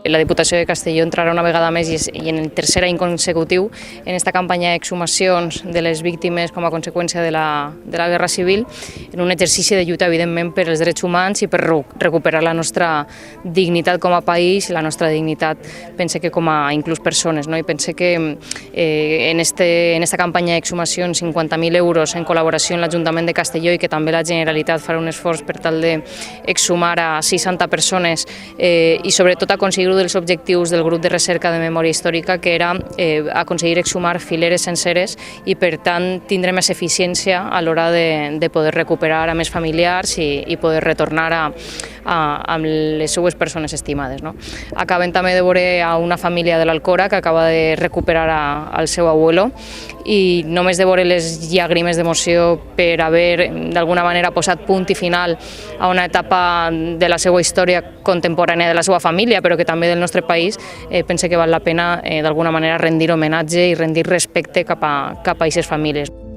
la Diputació de Castelló entrarà una vegada més i en el tercer any consecutiu en aquesta campanya d'exhumacions de les víctimes com a conseqüència de la Guerra Civil, en un exercici de lluita, evidentment, per als drets humans i per recuperar la nostra dignitat com a país, la nostra dignitat, pense que com a inclús persones, no? I pense que en esta campanya d'exhumacions 50.000 euros en col·laboració amb l'Ajuntament de Castelló i que també la Generalitat farà un esforç per tal d'exhumar a 60 persones i sobretot aconseguir un dels objectius del grup de recerca de memòria històrica, que era aconseguir exhumar fileres senceres i per tant tindre més eficiència a l'hora de poder recuperar a més familiars i poder retornar amb les seues persones estimades. Acabem també de veure a una família de l'Alcora que acaba de recuperar al seu abuelo i només de veure les llàgrimes d'emoció per haver d'alguna manera posat punt i final a una etapa de la seva història contemporània de la seva família, però que també del nostre país, pense que val la pena d'alguna manera rendir homenatge i rendir respecte cap a aquestes famílies.